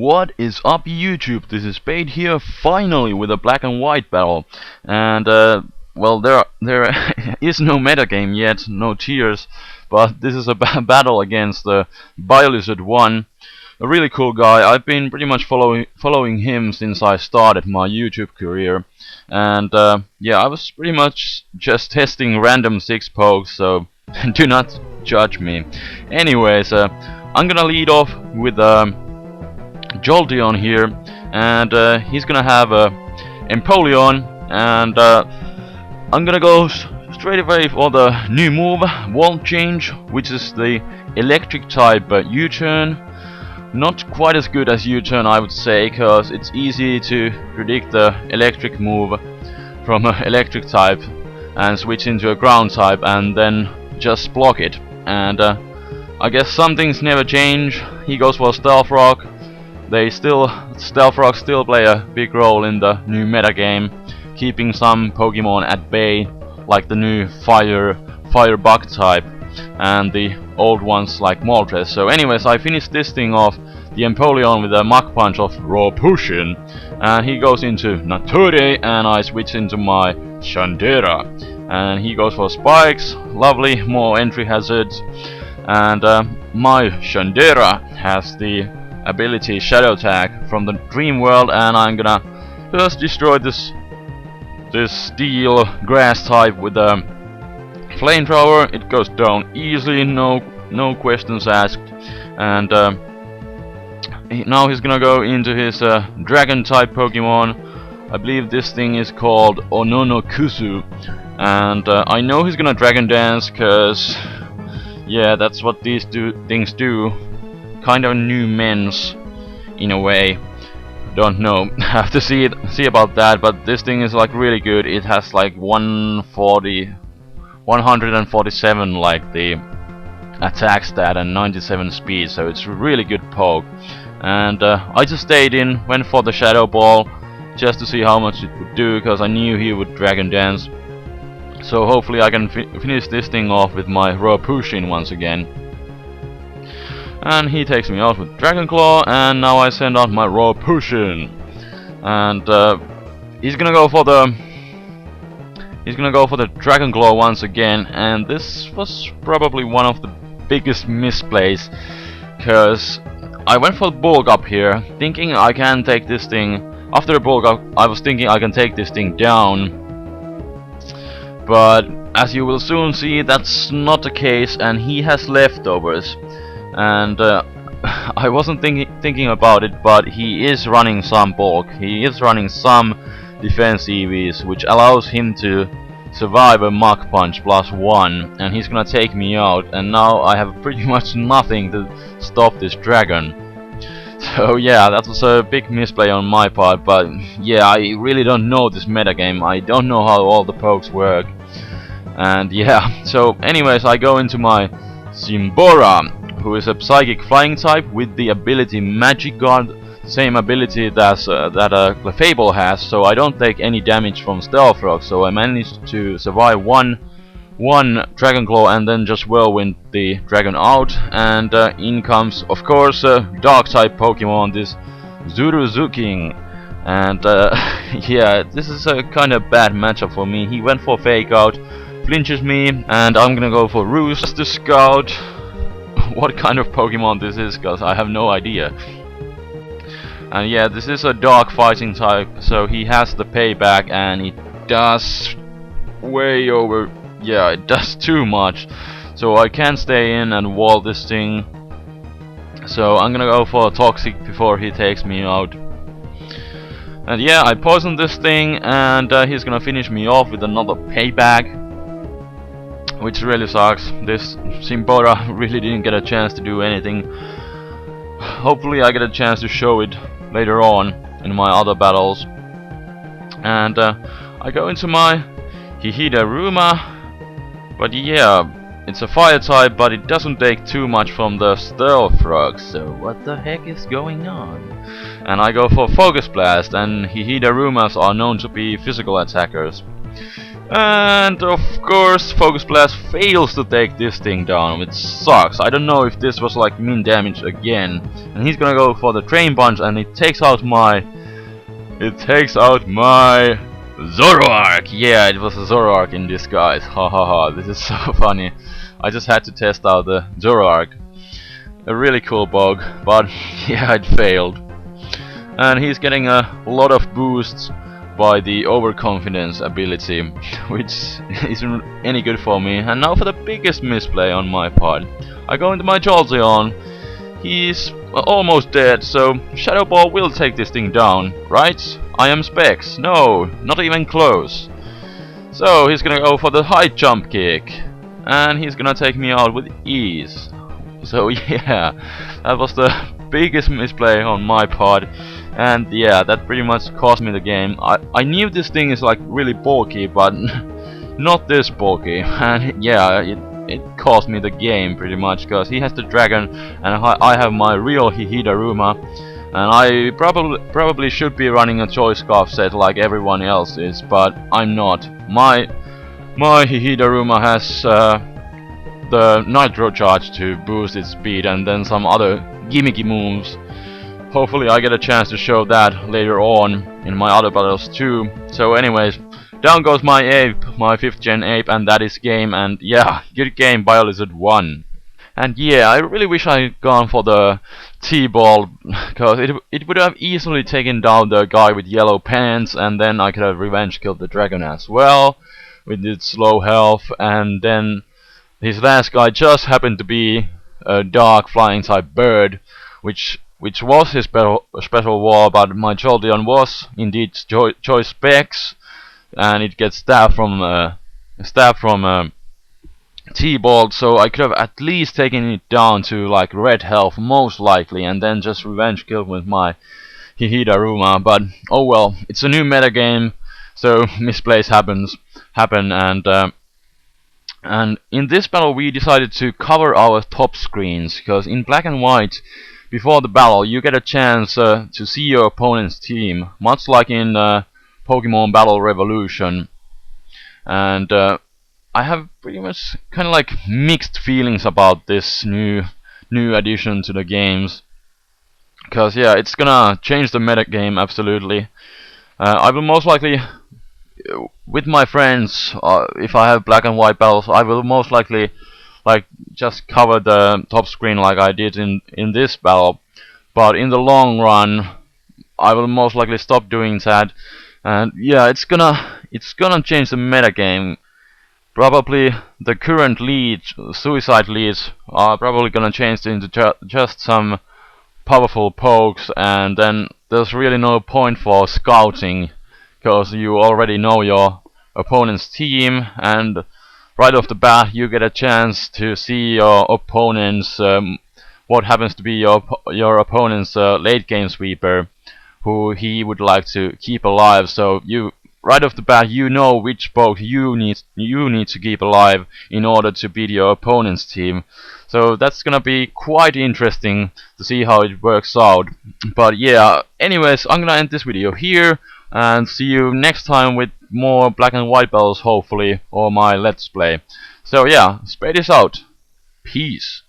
What is up, YouTube? This is Bait here, finally with a black and white battle. And well, there is no metagame yet, no tiers, but this is a battle against Biolizard1, a really cool guy. I've been pretty much following him since I started my YouTube career. And yeah, I was pretty much just testing random 6 pokes, so do not judge me. Anyways, I'm gonna lead off with Jolteon here, and he's gonna have Empoleon, and I'm gonna go straight away for the new move, Volt Change, which is the electric type U-turn. Not quite as good as U-turn, I would say, because it's easy to predict the electric move from an electric type and switch into a ground type and then just block it. And I guess some things never change. He goes for Stealth Rock. Stealth Rock still play a big role in the new metagame, keeping some Pokemon at bay, like the new Fire Bug type, and the old ones like Moltres. So anyways, I finished this thing off, the Empoleon, with a Mach Punch of Raw Potion, and he goes into Nature, and I switch into my Shandera, and he goes for Spikes. Lovely, more entry hazards, and my Shandera has the ability Shadow Tag from the Dream World, and I'm gonna just destroy this steel grass type with a Flamethrower. It goes down easily, no questions asked. And now he's gonna go into his Dragon type Pokemon. I believe this thing is called Ononokusu, and I know he's gonna Dragon Dance, cause yeah, that's what these things do. Kind of new men's in a way. Don't know. Have to see about that. But this thing is like really good. It has like 147 like the attack stat and 97 speed. So it's a really good poke. And I just stayed in, went for the Shadow Ball just to see how much it would do, because I knew he would Dragon Dance. So hopefully I can finish this thing off with my Raw Potion once again. And he takes me out with Dragon Claw, and now I send out my Raw Potion, and he's gonna go for the Dragon Claw once again. And this was probably one of the biggest misplays, because I went for the Bulk Up here, thinking I can take this thing. After the Bulk Up, I was thinking I can take this thing down, but as you will soon see, that's not the case, and he has leftovers. And I wasn't thinking about it, but he is running some bulk. He is running some defense EVs, which allows him to survive a Mach Punch +1, and he's gonna take me out. And now I have pretty much nothing to stop this dragon. So yeah, that was a big misplay on my part. But yeah, I really don't know this metagame. I don't know how all the pokes work. And yeah, so anyways, I go into my Simbora, who is a Psychic Flying type with the ability Magic Guard, same ability that Clefable has, so I don't take any damage from Stealth Rock, so I managed to survive one Dragon Claw and then just whirlwind the dragon out. And in comes, of course, Dark type Pokemon, this Zuruzuking. And yeah, this is a kind of bad matchup for me. He went for Fake Out, flinches me, and I'm gonna go for Roost just to scout what kind of Pokemon this is, because I have no idea. And yeah, this is a Dark Fighting type, so he has the payback, and it does way over. Yeah, it does too much, so I can't stay in and wall this thing. So I'm gonna go for a Toxic before he takes me out. And yeah, I poisoned this thing, and he's gonna finish me off with another payback, which really sucks. This Simbora really didn't get a chance to do anything. Hopefully I get a chance to show it later on in my other battles. And I go into my Hihidaruma, but yeah, it's a fire type, but it doesn't take too much from the Stealth Rock, so what the heck is going on? And I go for Focus Blast, and Hihidarumas are known to be physical attackers. And of course, Focus Blast fails to take this thing down, which sucks. I don't know if this was like min damage again. And he's gonna go for the Train Punch, and it takes out my Zoroark. Yeah, it was a Zoroark in disguise. Ha ha ha. This is so funny. I just had to test out the Zoroark. A really cool bug, but yeah, it failed. And he's getting a lot of boosts by the overconfidence ability, which isn't any good for me. And now for the biggest misplay on my part. I go into my Jolteon. He's almost dead, so Shadow Ball will take this thing down, right? I am Specs. No, not even close. So he's gonna go for the high jump kick, and he's gonna take me out with ease. So yeah, that was the biggest misplay on my part. And yeah, that pretty much cost me the game. I knew this thing is like really bulky, but not this bulky. And yeah, it cost me the game pretty much, because he has the dragon and I have my real Hihidaruma. And I probably should be running a Choice Scarf set like everyone else is, but I'm not. My Hihidaruma has the Nitro Charge to boost its speed, and then some other gimmicky moves. Hopefully I get a chance to show that later on in my other battles too. So anyways, down goes my ape, my 5th gen ape, and that is game. And yeah, good game, Biolizard1. And yeah, I really wish I had gone for the T-ball, because it would have easily taken down the guy with yellow pants, and then I could have revenge killed the dragon as well with its low health. And then his last guy just happened to be a dark flying type bird, which was his special wall, but my Jolteon was indeed Choice Specs, and it gets stabbed from T-Bolt, so I could have at least taken it down to like red health most likely, and then just revenge killed with my Hihidaruma. But oh well, it's a new metagame, so misplays happen, and in this battle we decided to cover our top screens, because in black and white, before the battle, you get a chance to see your opponent's team, much like in Pokemon Battle Revolution. And I have pretty much kind of like mixed feelings about this new addition to the games, because yeah, it's gonna change the meta game absolutely. I will most likely, with my friends, if I have black and white battles, I will most likely like just cover the top screen like I did in this battle. But in the long run, I will most likely stop doing that. And yeah, it's gonna change the meta game. Probably the current leads, suicide leads, are probably gonna change into just some powerful pokes, and then there's really no point for scouting, because you already know your opponent's team, and right off the bat you get a chance to see your opponent's what happens to be your opponent's late game sweeper, who he would like to keep alive. So you right off the bat you know which poke you need to keep alive in order to beat your opponent's team. So that's gonna be quite interesting to see how it works out. But yeah, anyways, I'm gonna end this video here, and see you next time with more black and white battles hopefully, or my let's play. So yeah, Spade is out. Peace.